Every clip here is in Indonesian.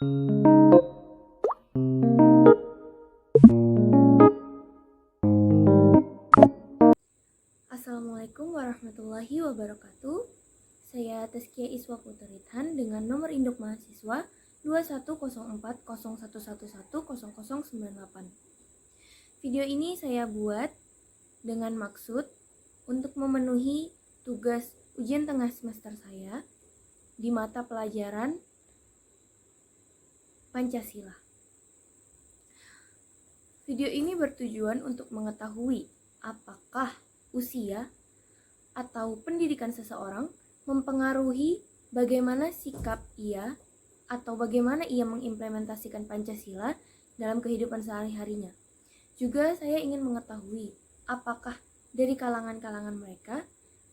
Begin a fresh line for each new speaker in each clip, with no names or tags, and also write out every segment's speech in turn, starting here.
Assalamualaikum warahmatullahi wabarakatuh. Saya Tazkia Iswa Puterithan dengan nomor induk mahasiswa 210401110098. Video ini saya buat dengan maksud untuk memenuhi tugas ujian tengah semester saya di mata pelajaran Pancasila. Video ini bertujuan untuk mengetahui apakah usia atau pendidikan seseorang mempengaruhi bagaimana sikap ia atau bagaimana ia mengimplementasikan Pancasila dalam kehidupan sehari-harinya. Juga saya ingin mengetahui apakah dari kalangan-kalangan mereka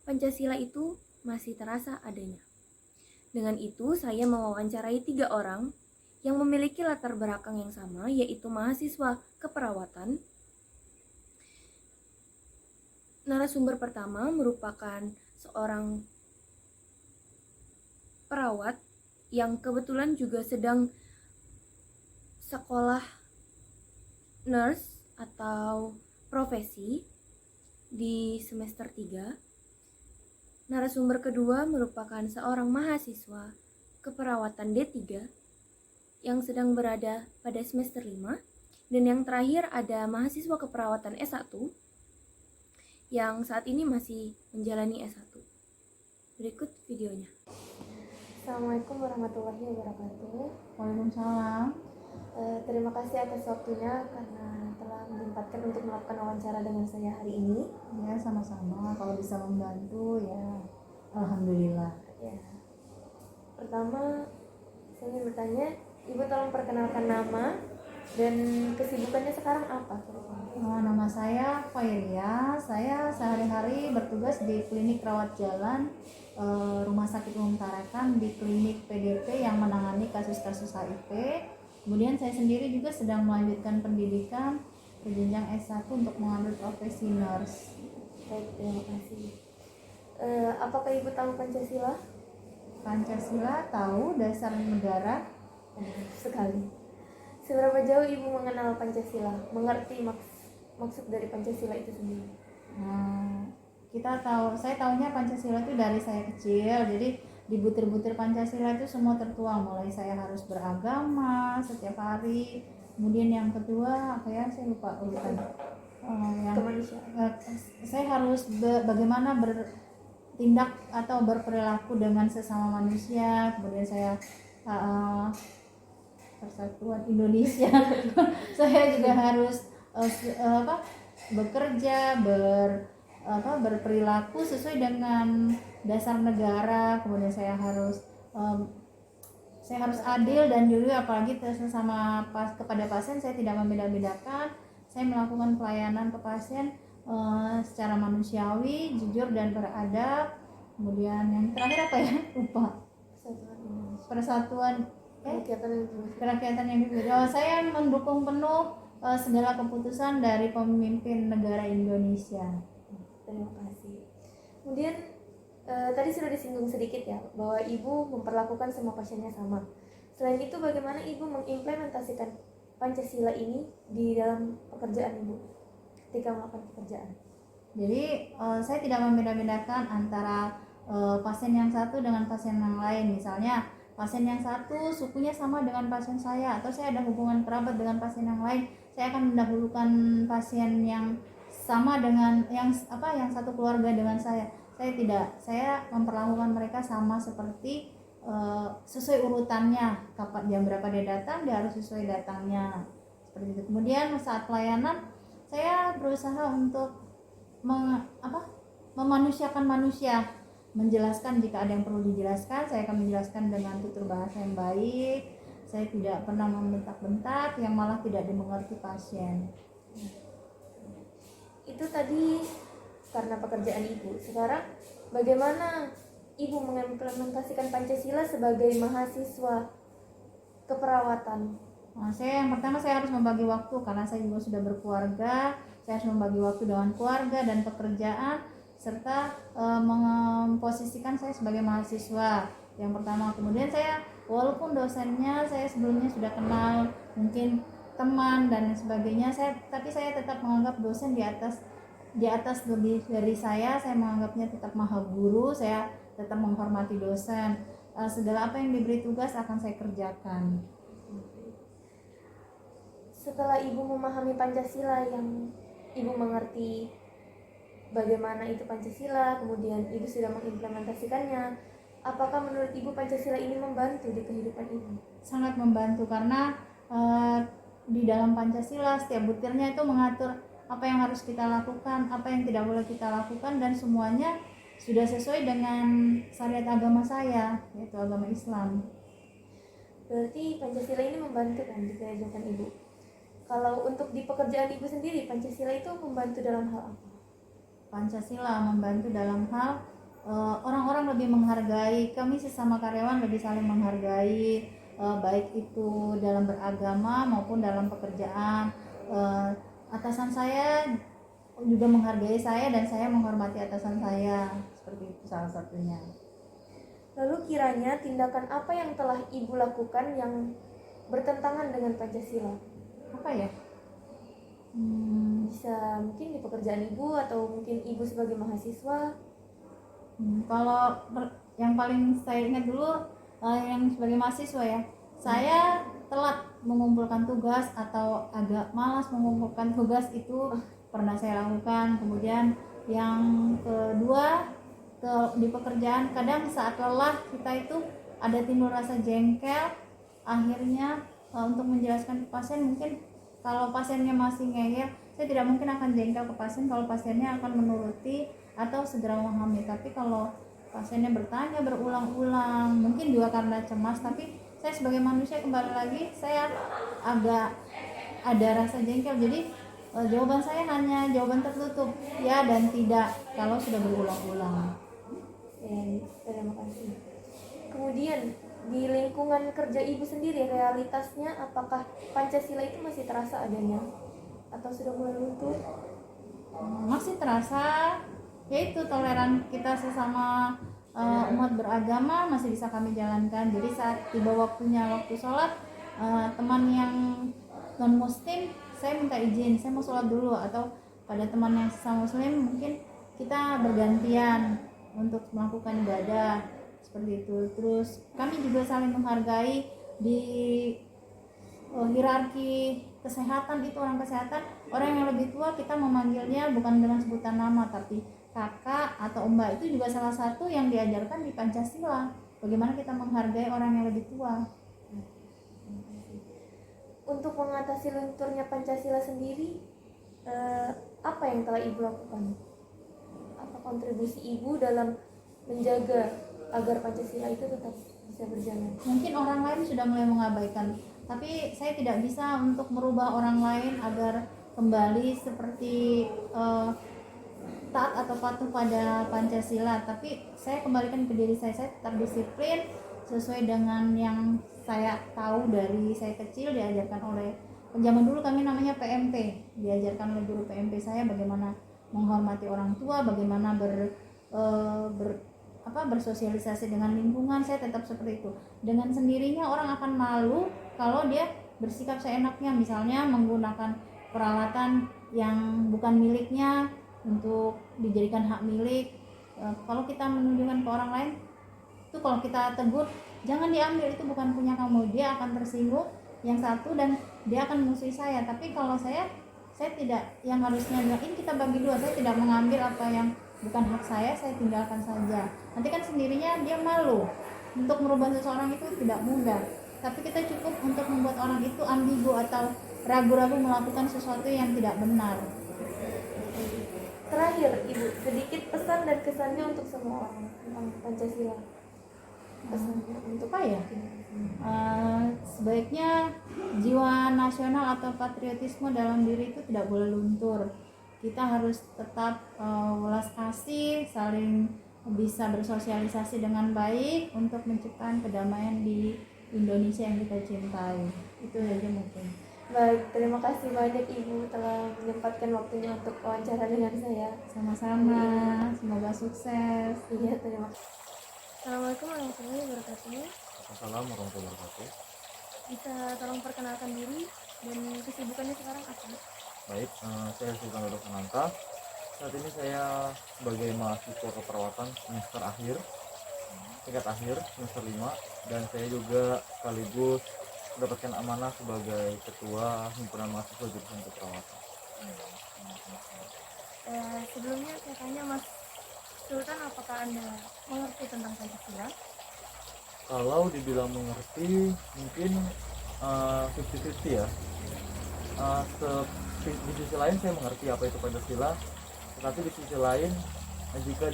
Pancasila itu masih terasa adanya. Dengan itu saya mewawancarai 3 orang yang memiliki latar belakang yang sama, yaitu mahasiswa keperawatan. Narasumber pertama merupakan seorang perawat yang kebetulan juga sedang sekolah nurse atau profesi di semester 3. Narasumber kedua merupakan seorang mahasiswa keperawatan D3 yang sedang berada pada semester 5. Dan yang terakhir ada mahasiswa keperawatan S1 yang saat ini masih menjalani S1. Berikut videonya. Assalamualaikum warahmatullahi wabarakatuh.
Waalaikumsalam.
Terima kasih atas waktunya karena telah menyempatkan untuk melakukan wawancara dengan saya hari ini.
Ya, sama-sama. Kalau bisa membantu ya alhamdulillah.
Ya. Pertama, saya ingin bertanya, Ibu tolong perkenalkan nama dan kesibukannya sekarang apa?
Nama saya Fairia. Saya sehari-hari bertugas di klinik rawat jalan Rumah Sakit Umum Tarakan, di klinik PDP yang menangani kasus-kasus HIV. Kemudian saya sendiri juga sedang melanjutkan pendidikan ke jenjang S1 untuk mengambil profesi nurse.
Baik, terima kasih. Apakah Ibu tahu Pancasila?
Pancasila tahu, dasar negara.
Sekali. Seberapa jauh Ibu mengenal Pancasila? Mengerti maksud dari Pancasila itu sendiri?
Saya tahunya Pancasila itu dari saya kecil. Jadi di butir-butir Pancasila itu semua tertuang. Mulai saya harus beragama setiap hari. Kemudian yang kedua saya lupa urutan. Saya harus bagaimana bertindak atau berperilaku dengan sesama manusia. Kemudian saya Persatuan Indonesia. Saya juga harus bekerja, berperilaku sesuai dengan dasar negara. Kemudian saya harus adil dan juga apalagi sesama kepada pasien saya tidak membeda-bedakan. Saya melakukan pelayanan ke pasien secara manusiawi, jujur dan beradab. Kemudian yang terakhir apa ya? Lupa. Persatuan kerakyatan yang dibutuhkan. Saya mendukung penuh segala keputusan dari pemimpin negara Indonesia.
Terima kasih. Kemudian tadi sudah disinggung sedikit ya bahwa Ibu memperlakukan semua pasiennya sama. Selain itu, bagaimana Ibu mengimplementasikan Pancasila ini di dalam pekerjaan Ibu ketika melakukan pekerjaan?
Jadi saya tidak membeda-bedakan antara pasien yang satu dengan pasien yang lain. Misalnya pasien yang satu sukunya sama dengan pasien saya, atau saya ada hubungan kerabat dengan pasien yang lain, saya akan mendahulukan pasien yang sama dengan yang satu keluarga dengan saya. Saya tidak, saya memperlakukan mereka sama seperti sesuai urutannya. Kapan jam berapa dia datang, dia harus sesuai datangnya. Seperti itu. Kemudian saat pelayanan saya berusaha untuk memanusiakan manusia. Menjelaskan jika ada yang perlu dijelaskan, saya akan menjelaskan dengan tutur bahasa yang baik. Saya tidak pernah membentak-bentak yang malah tidak dimengerti pasien.
Itu tadi karena pekerjaan Ibu. Sekarang bagaimana Ibu mengimplementasikan Pancasila sebagai mahasiswa keperawatan?
Yang pertama saya harus membagi waktu karena saya juga sudah berkeluarga. Saya harus membagi waktu dengan keluarga dan pekerjaan, serta memposisikan saya sebagai mahasiswa yang pertama. Kemudian saya walaupun dosennya saya sebelumnya sudah kenal, mungkin teman dan sebagainya, tapi saya tetap menganggap dosen di atas lebih dari saya menganggapnya tetap maha guru, saya tetap menghormati dosen. Segala apa yang diberi tugas akan saya kerjakan.
Setelah Ibu memahami Pancasila, yang Ibu mengerti bagaimana itu Pancasila, kemudian Ibu sudah mengimplementasikannya, apakah menurut Ibu Pancasila ini membantu di kehidupan Ibu?
Sangat membantu, karena di dalam Pancasila setiap butirnya itu mengatur apa yang harus kita lakukan, apa yang tidak boleh kita lakukan, dan semuanya sudah sesuai dengan syariat agama saya, yaitu agama Islam.
Berarti Pancasila ini membantu kan di kehidupan Ibu. Kalau untuk di pekerjaan Ibu sendiri, Pancasila itu membantu dalam hal apa?
Pancasila membantu dalam hal orang-orang lebih menghargai, kami sesama karyawan lebih saling menghargai, baik itu dalam beragama maupun dalam pekerjaan. Atasan saya juga menghargai saya dan saya menghormati atasan saya, seperti itu salah satunya.
Lalu kiranya tindakan apa yang telah Ibu lakukan yang bertentangan dengan Pancasila?
Apa ya?
Bisa mungkin di pekerjaan Ibu atau mungkin Ibu sebagai mahasiswa.
Kalau yang paling saya ingat dulu, yang sebagai mahasiswa ya, saya telat mengumpulkan tugas atau agak malas mengumpulkan tugas, itu pernah saya lakukan. Kemudian yang kedua, di pekerjaan kadang saat lelah kita itu ada timbul rasa jengkel, akhirnya untuk menjelaskan ke pasien, mungkin kalau pasiennya masih ngeyel, saya tidak mungkin akan jengkel ke pasien kalau pasiennya akan menuruti atau segera memahami. Tapi kalau pasiennya bertanya berulang-ulang, mungkin juga karena cemas, tapi saya sebagai manusia, kembali lagi, saya agak ada rasa jengkel. Jadi jawaban saya hanya jawaban tertutup, ya dan tidak, kalau sudah berulang-ulang.
Terima kasih. Kemudian di lingkungan kerja Ibu sendiri, realitasnya apakah Pancasila itu masih terasa adanya atau sudah mulai luntur?
Masih terasa, yaitu toleran kita sesama umat beragama masih bisa kami jalankan. Jadi saat tiba waktunya waktu sholat, teman yang non muslim, saya minta izin, saya mau sholat dulu, atau pada teman yang sesama muslim mungkin kita bergantian untuk melakukan ibadah, seperti itu. Terus kami juga saling menghargai di hierarki kesehatan. Itu orang kesehatan, orang yang lebih tua kita memanggilnya bukan dengan sebutan nama, tapi kakak atau mbak. Itu juga salah satu yang diajarkan di Pancasila, bagaimana kita menghargai orang yang lebih tua.
Untuk mengatasi lunturnya Pancasila sendiri, apa yang telah Ibu lakukan? Apa kontribusi Ibu dalam menjaga agar Pancasila itu tetap bisa berjalan?
Mungkin orang lain sudah mulai mengabaikan, tapi saya tidak bisa untuk merubah orang lain agar kembali seperti taat atau patuh pada Pancasila. Tapi saya kembalikan ke diri saya tetap disiplin sesuai dengan yang saya tahu dari saya kecil, diajarkan oleh, zaman dulu kami namanya PMP, diajarkan oleh guru PMP saya bagaimana menghormati orang tua, bagaimana bersosialisasi dengan lingkungan. Saya tetap seperti itu. Dengan sendirinya orang akan malu kalau dia bersikap seenaknya, misalnya menggunakan peralatan yang bukan miliknya untuk dijadikan hak milik. Kalau kita menunjukkan ke orang lain itu, kalau kita tegur, jangan diambil, itu bukan punya kamu, dia akan tersinggung yang satu dan dia akan musuhi saya. Tapi kalau saya tidak, yang harusnya ini kita bagi dua, saya tidak mengambil apa yang bukan hak saya tinggalkan saja. Nanti kan sendirinya dia malu. Untuk merubah seseorang itu tidak mudah, tapi kita cukup untuk membuat orang itu ambigu atau ragu-ragu melakukan sesuatu yang tidak benar.
Terakhir, Ibu, sedikit pesan dan kesannya untuk semua orang tentang Pancasila. Pesannya untuk
apa ya? Sebaiknya jiwa nasional atau patriotisme dalam diri itu tidak boleh luntur. Kita harus tetap welas kasih, saling bisa bersosialisasi dengan baik untuk menciptakan kedamaian di Indonesia yang kita cintai. Itu saja mungkin.
Baik, terima kasih banyak Ibu telah menyempatkan waktunya untuk wawancara dengan saya.
Sama-sama, semoga sukses.
Iya, terima kasih. Assalamualaikum warahmatullahi wabarakatuh.
Waalaikumsalam warahmatullahi wabarakatuh.
Bisa tolong perkenalkan diri dan kesibukannya sekarang apa?
Baik, saya Sultan Dodo Sananta. Saat ini saya sebagai mahasiswa keperawatan semester akhir, tingkat akhir semester 5, dan saya juga sekaligus mendapatkan amanah sebagai ketua himpunan mahasiswa jurusan keperawatan.
Sebelumnya saya tanya Mas Sultan, apakah Anda mengerti tentang Pancasila?
Kalau dibilang mengerti, mungkin 50-50 ya. Di sisi lain saya mengerti apa itu Pancasila, tetapi di sisi lain jika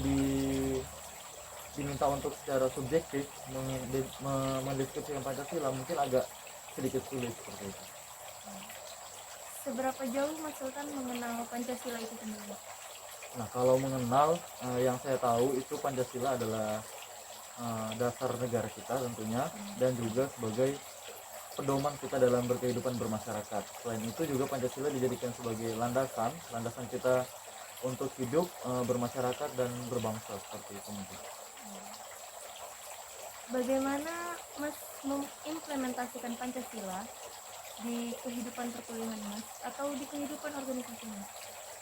diminta untuk secara subjektif mendeskripsikan Pancasila mungkin agak sedikit sulit seperti itu.
Seberapa jauh Mas Sultan mengenal Pancasila itu sendiri?
Nah, kalau mengenal, yang saya tahu itu Pancasila adalah dasar negara kita tentunya, dan juga sebagai pedoman kita dalam berkehidupan bermasyarakat. Selain itu juga Pancasila dijadikan sebagai landasan kita untuk hidup, bermasyarakat dan berbangsa seperti itu mungkin.
Bagaimana Mas mengimplementasikan Pancasila di kehidupan perkuliahan Mas atau di kehidupan organisasi Mas?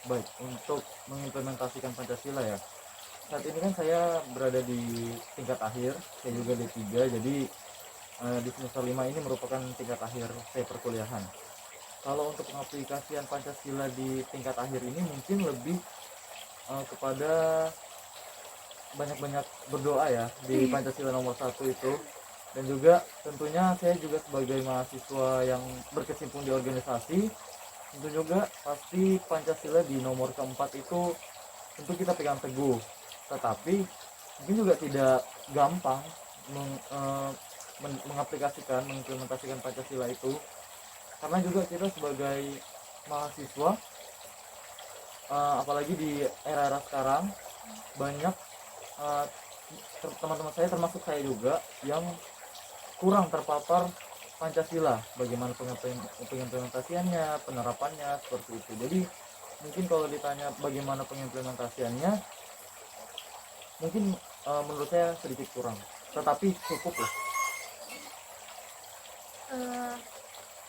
Baik, untuk mengimplementasikan Pancasila ya. Saat ini kan saya berada di tingkat akhir, saya juga D3, jadi di semester 5 ini merupakan tingkat akhir saya perkuliahan. Kalau untuk pengaplikasian Pancasila di tingkat akhir ini mungkin lebih kepada banyak-banyak berdoa ya di Pancasila nomor 1 itu, dan juga tentunya saya juga sebagai mahasiswa yang berkecimpung di organisasi, tentu juga pasti Pancasila di nomor keempat itu tentu kita pegang teguh, tetapi mungkin juga tidak gampang mengimplementasikan Pancasila itu, karena juga kita sebagai mahasiswa, apalagi di era-era sekarang, banyak teman-teman saya termasuk saya juga yang kurang terpapar Pancasila, bagaimana pengimplementasiannya, penerapannya seperti itu. Jadi mungkin kalau ditanya bagaimana pengimplementasiannya, mungkin menurut saya sedikit kurang, tetapi cukup lah.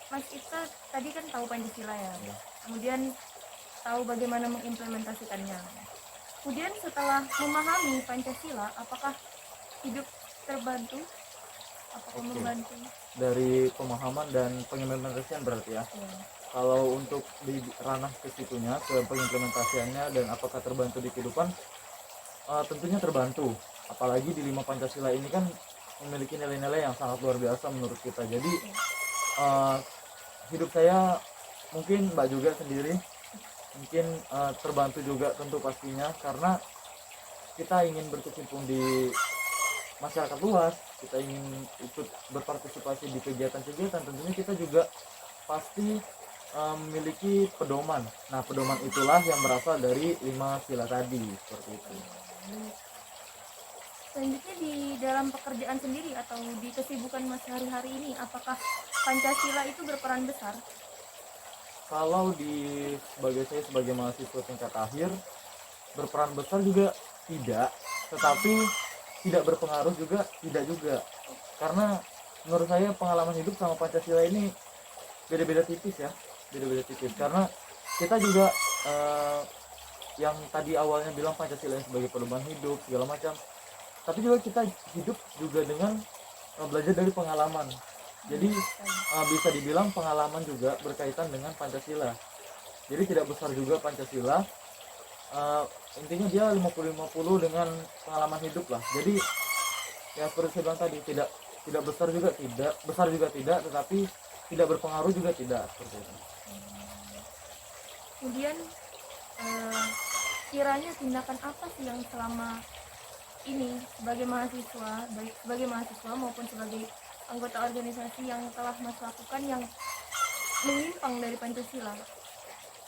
Mas Ita tadi kan tahu Pancasila ya, kemudian tahu bagaimana mengimplementasikannya. Kemudian setelah memahami Pancasila, apakah hidup terbantu? Apakah membantu?
Dari pemahaman dan pengimplementasian berarti ya. Kalau untuk di ranah ke situnya, ke pengimplementasiannya dan apakah terbantu di kehidupan, tentunya terbantu. Apalagi di 5 Pancasila ini kan memiliki nilai-nilai yang sangat luar biasa menurut kita. Jadi hidup saya, mungkin Mbak juga sendiri mungkin terbantu juga tentu pastinya, karena kita ingin berkecimpung di masyarakat luas, kita ingin ikut berpartisipasi di kegiatan-kegiatan, tentunya kita juga pasti memiliki pedoman. Nah, pedoman itulah yang berasal dari 5 sila tadi, seperti itu.
Selanjutnya di dalam pekerjaan sendiri atau di kesibukan Mas hari-hari ini, apakah Pancasila itu berperan besar?
Kalau sebagai saya sebagai mahasiswa tingkat akhir, berperan besar juga tidak, tetapi tidak berpengaruh juga tidak juga, karena menurut saya pengalaman hidup sama Pancasila ini beda-beda tipis ya, beda-beda tipis, karena kita juga yang tadi awalnya bilang Pancasila sebagai pedoman hidup segala macam, tapi juga kita hidup juga dengan belajar dari pengalaman. Jadi bisa dibilang pengalaman juga berkaitan dengan Pancasila. Jadi tidak besar juga Pancasila, intinya dia 50-50 dengan pengalaman hidup lah. Jadi ya seperti saya bilang tadi, tidak besar juga tidak, tetapi tidak berpengaruh juga tidak, seperti itu.
Kemudian kiranya tindakan apa sih yang selama ini sebagai mahasiswa, baik sebagai mahasiswa maupun sebagai anggota organisasi yang telah Mas lakukan yang menyimpang dari Pancasila?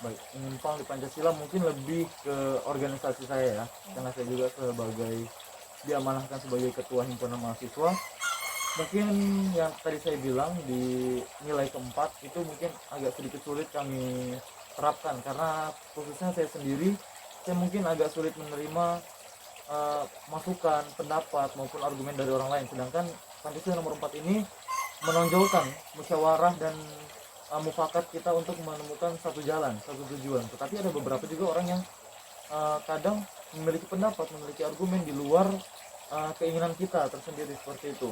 Baik, menyimpang di Pancasila mungkin lebih ke organisasi saya ya, karena saya juga diamanahkan sebagai ketua himpunan mahasiswa. Mungkin yang tadi saya bilang di nilai keempat itu mungkin agak sedikit sulit kami terapkan, karena khususnya saya sendiri, saya mungkin agak sulit menerima masukan, pendapat maupun argumen dari orang lain, sedangkan Pancasila nomor 4 ini menonjolkan musyawarah dan mufakat kita untuk menemukan satu jalan, satu tujuan. Tetapi ada beberapa juga orang yang kadang memiliki pendapat, memiliki argumen di luar keinginan kita tersendiri seperti itu.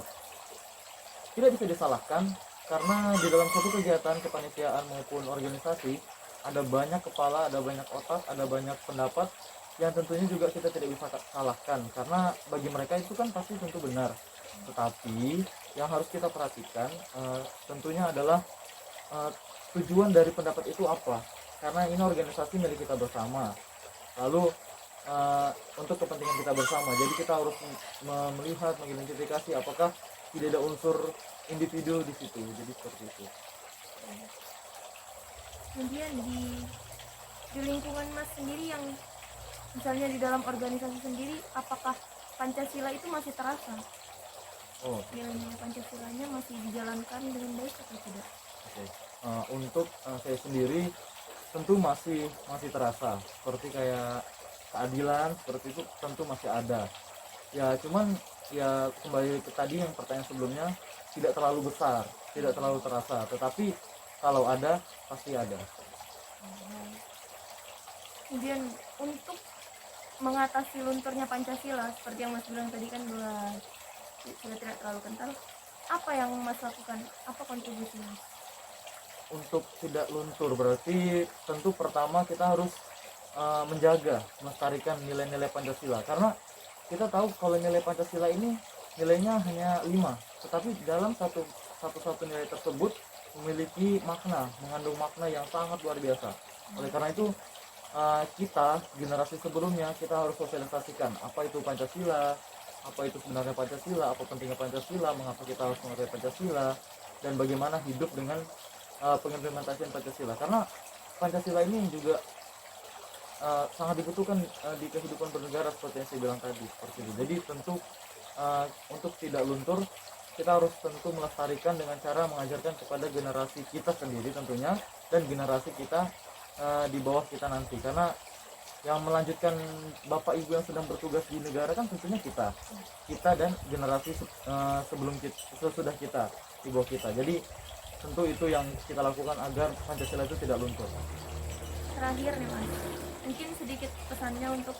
Tidak bisa disalahkan karena di dalam suatu kegiatan kepanitiaan maupun organisasi ada banyak kepala, ada banyak otak, ada banyak pendapat yang tentunya juga kita tidak bisa salahkan karena bagi mereka itu kan pasti tentu benar. Tetapi yang harus kita perhatikan tentunya adalah tujuan dari pendapat itu apa, karena ini organisasi milik kita bersama, lalu untuk kepentingan kita bersama, jadi kita harus melihat, mengidentifikasi apakah tidak ada unsur individu di situ, jadi seperti itu.
Kemudian di lingkungan Mas sendiri yang misalnya di dalam organisasi sendiri, apakah Pancasila itu masih terasa? Nilai-nilai Pancasilanya masih dijalankan dengan baik atau tidak?
Oke. Untuk saya sendiri tentu masih terasa, seperti kayak keadilan seperti itu tentu masih ada. Ya cuman ya kembali ke tadi yang pertanyaan sebelumnya, tidak terlalu besar, tidak terlalu terasa, tetapi kalau ada pasti ada.
Kemudian untuk mengatasi lunturnya Pancasila, seperti yang Mas bilang tadi kan bahwa sudah tidak terlalu kental, apa yang Mas lakukan? Apa kontribusinya?
Untuk tidak luntur berarti tentu pertama kita harus menjaga, melestarikan nilai-nilai Pancasila, karena kita tahu kalau nilai Pancasila ini nilainya hanya 5, tetapi dalam satu nilai tersebut memiliki makna, mengandung makna yang sangat luar biasa. Oleh karena itu kita generasi sebelumnya kita harus sosialisasikan apa itu Pancasila, apa itu sebenarnya Pancasila, apa pentingnya Pancasila, mengapa kita harus mengerti Pancasila, dan bagaimana hidup dengan pengimplementasian Pancasila, karena Pancasila ini juga sangat dibutuhkan di kehidupan bernegara seperti yang saya bilang tadi, seperti itu. Jadi tentu untuk tidak luntur kita harus tentu melestarikan dengan cara mengajarkan kepada generasi kita sendiri tentunya, dan generasi kita di bawah kita nanti, karena yang melanjutkan bapak ibu yang sedang bertugas di negara kan tentunya kita dan generasi sebelum kita, sesudah kita, di bawah kita. Jadi tentu itu yang kita lakukan agar Pancasila itu tidak luntur.
Terakhir nih Mas, mungkin sedikit pesannya untuk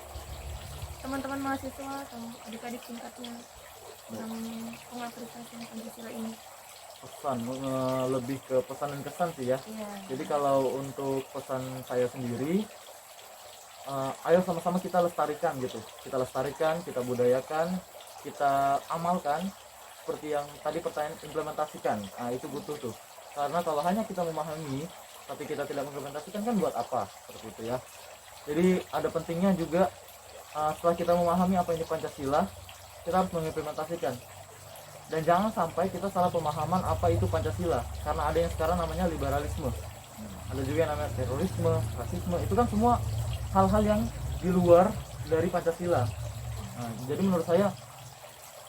teman-teman mahasiswa atau adik-adik tingkatnya dalam pengaplikasian Pancasila ini.
Pesan lebih ke pesan dan kesan sih ya. Jadi kalau untuk pesan saya sendiri, ayo sama-sama kita lestarikan gitu, kita budayakan, kita amalkan seperti yang tadi pertanyaan, implementasikan. Itu butuh tuh, karena kalau hanya kita memahami tapi kita tidak mengimplementasikan kan buat apa, seperti itu ya. Jadi ada pentingnya juga setelah kita memahami apa ini Pancasila, kita harus mengimplementasikan. Dan jangan sampai kita salah pemahaman apa itu Pancasila, karena ada yang sekarang namanya liberalisme, ada juga yang namanya terorisme, rasisme, itu kan semua hal-hal yang di luar dari Pancasila. Jadi menurut saya,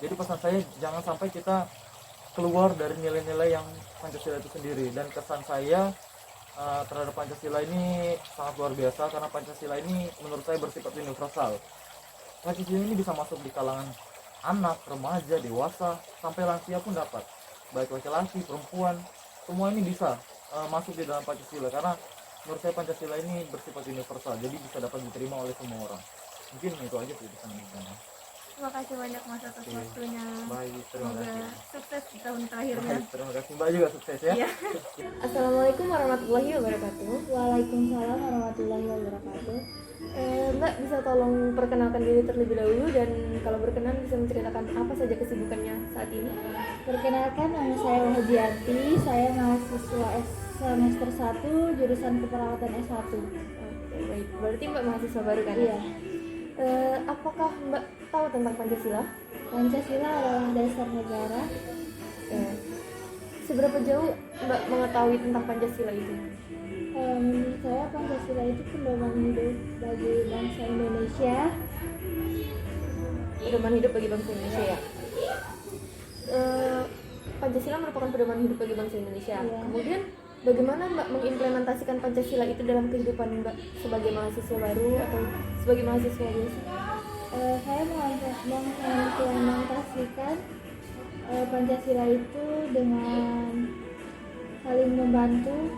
jadi pesan saya jangan sampai kita keluar dari nilai-nilai yang Pancasila itu sendiri. Dan kesan saya terhadap Pancasila ini sangat luar biasa, karena Pancasila ini menurut saya bersifat universal. Pancasila ini bisa masuk di kalangan anak, remaja, dewasa, sampai lansia pun dapat, baik laki-laki, perempuan, semua ini bisa masuk di dalam Pancasila, karena menurut saya Pancasila ini bersifat universal, jadi bisa dapat diterima oleh semua orang. Mungkin itu aja sih pesan-pesannya.
Terima kasih banyak Mas atas waktunya.
Baik, terima kasih.
Sukses di tahun terakhirnya.
Baik, terima kasih Mbak, juga sukses ya.
Assalamualaikum warahmatullahi wabarakatuh.
Waalaikumsalam warahmatullahi wabarakatuh.
Mbak bisa tolong perkenalkan diri terlebih dahulu, dan kalau berkenan bisa menceritakan apa saja kesibukannya saat ini.
Perkenalkan, nama saya Wahyati, saya mahasiswa semester 1 jurusan keperawatan S1.
Oke, baik. Berarti Mbak mahasiswa baru kan?
Iya.
Apakah Mbak tahu tentang Pancasila?
Pancasila adalah dasar negara.
Seberapa jauh Mbak mengetahui tentang Pancasila itu?
Menurut saya Pancasila itu pedoman hidup bagi bangsa Indonesia.
Pedoman hidup bagi bangsa Indonesia ya. Pancasila merupakan pedoman hidup bagi bangsa Indonesia.
Iya.
Kemudian bagaimana Mbak mengimplementasikan Pancasila itu dalam kehidupan Mbak sebagai mahasiswa baru atau sebagai mahasiswa biasa?
Saya mengimplementasikan Pancasila itu dengan saling membantu,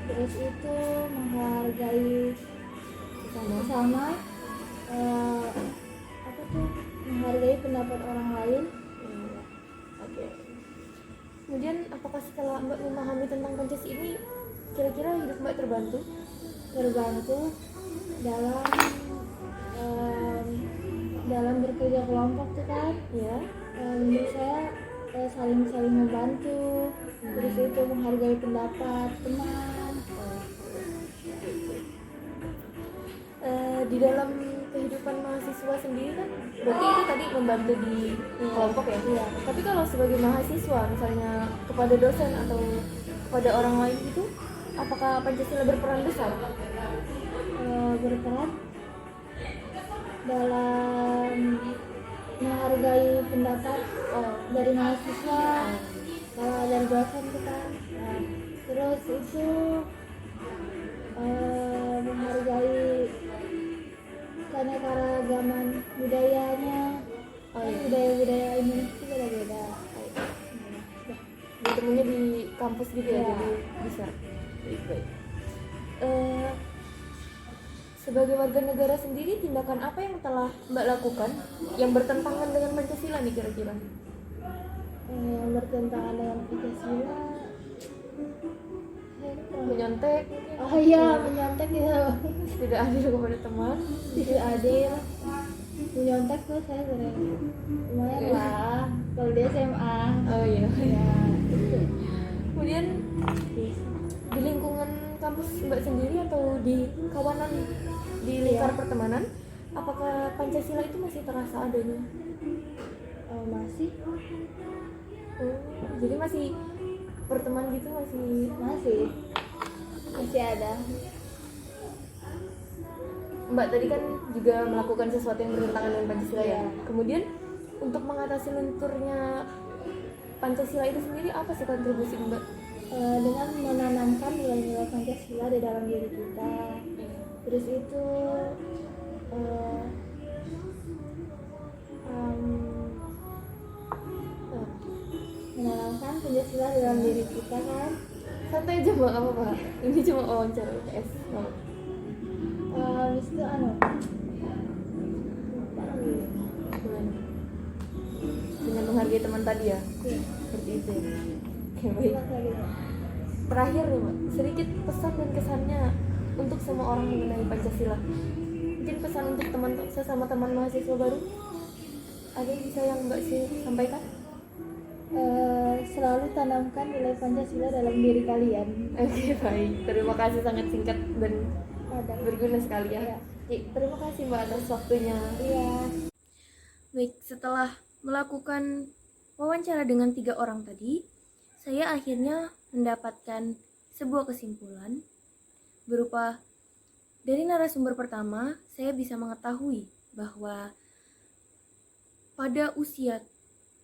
terus itu menghargai sesama, apa tuh, menghargai pendapat orang lain.
Oke. Kemudian apakah setelah Mbak memahami tentang Pancasila ini, kira-kira hidup Mbak terbantu?
Terbantu dalam dalam bekerja kelompok tuh kan,
Ya.
menurut saya saling membantu, terus itu menghargai pendapat teman.
Di dalam kehidupan mahasiswa sendiri kan berarti itu tadi membantu di kelompok ya.
Iya.
Tapi kalau sebagai mahasiswa misalnya kepada dosen atau kepada orang lain gitu, apakah Pancasila berperan besar?
Berperan dalam menghargai pendapat dari mahasiswa, kalau dari dosen kita. Terus itu menghargai keanekaragaman budayanya. Budaya-budaya Indonesia itu beda-beda.
Ketemunya di kampus gitu ya,
Iya.
jadi bisa. Baik. Sebagai warga negara sendiri, tindakan apa yang telah Mbak lakukan yang bertentangan dengan Pancasila nih kira-kira?
Yang bertentangan dengan Pancasila,
Menyontek,
oh iya, menyontek ya,
tidak adil kepada teman.
tidak adil. Menyontek tuh saya sering, lumayan lah kalau di SMA.
Oh iya.
Ya, itu.
Kemudian di lingkungan kampus Mbak sendiri atau di kawanan di lingkar pertemanan, apakah Pancasila itu masih terasa adanya?
Masih
Jadi masih perteman gitu
masih ada.
Mbak tadi kan juga melakukan sesuatu yang bertentangan dengan Pancasila ya.
Iya.
Kemudian untuk mengatasi lunturnya Pancasila itu sendiri, apa sih kontribusi Mbak?
Dengan menanamkan nilai-nilai Pancasila di dalam diri kita. Terus itu menanamkan Pancasila di dalam diri kita kan.
Santai aja Mbak, apa Mbak? Ini cuma wawancara UTS.
Habis itu
Dengan menghargai teman tadi ya,
iya.
seperti itu ya. Oke, baik.
Apa lagi?
Terakhir nih Mbak, sedikit pesan dan kesannya untuk semua orang mengenai Pancasila. Mungkin pesan untuk sesama teman mahasiswa baru, ada yang bisa yang Mbak sampaikan?
Selalu tanamkan nilai Pancasila dalam diri kalian.
Oke, baik. Terima kasih, sangat singkat dan berguna sekali ya.
Iya.
Terima kasih Mbak atas waktunya.
Iya.
Baik, setelah melakukan wawancara dengan 3 orang tadi, saya akhirnya mendapatkan sebuah kesimpulan berupa dari narasumber pertama, saya bisa mengetahui bahwa pada usia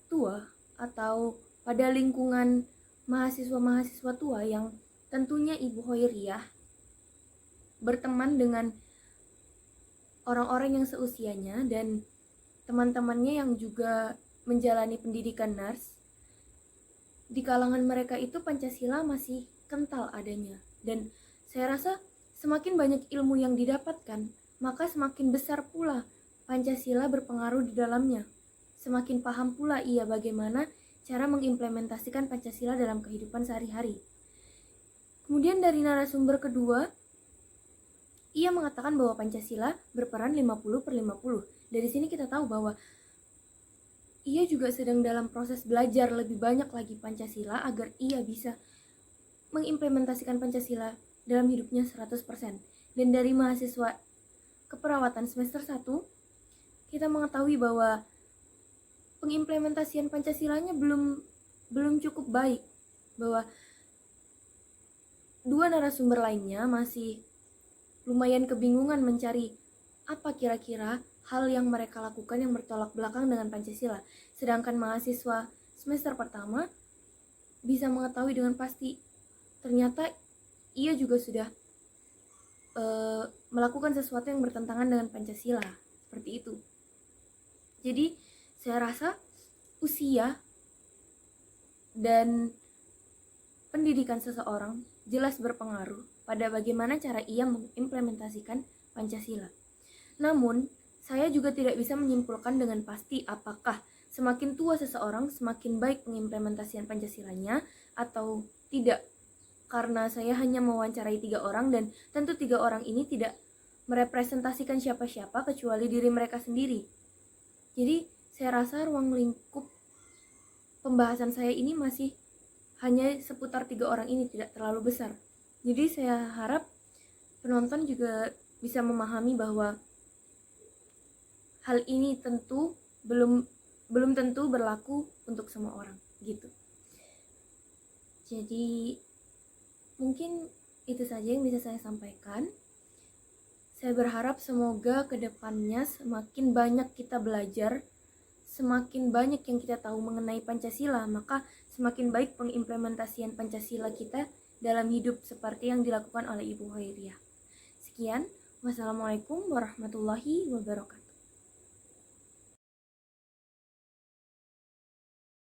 tua atau pada lingkungan mahasiswa-mahasiswa tua yang tentunya Ibu Hoiriah berteman dengan orang-orang yang seusianya dan teman-temannya yang juga menjalani pendidikan nars, di kalangan mereka itu Pancasila masih kental adanya. Dan saya rasa semakin banyak ilmu yang didapatkan, maka semakin besar pula Pancasila berpengaruh di dalamnya. Semakin paham pula ia bagaimana cara mengimplementasikan Pancasila dalam kehidupan sehari-hari. Kemudian dari narasumber kedua, ia mengatakan bahwa Pancasila berperan 50/50. Dari sini kita tahu bahwa ia juga sedang dalam proses belajar lebih banyak lagi Pancasila agar ia bisa mengimplementasikan Pancasila dalam hidupnya 100%. Dan dari mahasiswa keperawatan semester 1, kita mengetahui bahwa pengimplementasian Pancasilanya belum cukup baik. Bahwa 2 narasumber lainnya masih lumayan kebingungan mencari apa kira-kira hal yang mereka lakukan yang bertolak belakang dengan Pancasila. Sedangkan mahasiswa semester pertama bisa mengetahui dengan pasti ternyata ia juga sudah melakukan sesuatu yang bertentangan dengan Pancasila. Seperti itu. Jadi saya rasa usia dan pendidikan seseorang jelas berpengaruh pada bagaimana cara ia mengimplementasikan Pancasila. Namun, saya juga tidak bisa menyimpulkan dengan pasti apakah semakin tua seseorang semakin baik pengimplementasian Pancasilanya atau tidak. Karena saya hanya mewawancarai 3 orang dan tentu 3 orang ini tidak merepresentasikan siapa-siapa kecuali diri mereka sendiri. Jadi, saya rasa ruang lingkup pembahasan saya ini masih hanya seputar 3 orang ini, tidak terlalu besar. Jadi saya harap penonton juga bisa memahami bahwa hal ini tentu belum tentu berlaku untuk semua orang gitu. Jadi mungkin itu saja yang bisa saya sampaikan. Saya berharap semoga kedepannya semakin banyak kita belajar, semakin banyak yang kita tahu mengenai Pancasila, maka semakin baik pengimplementasian Pancasila kita dalam hidup seperti yang dilakukan oleh Ibu Hoiriah. Sekian, wassalamualaikum warahmatullahi wabarakatuh.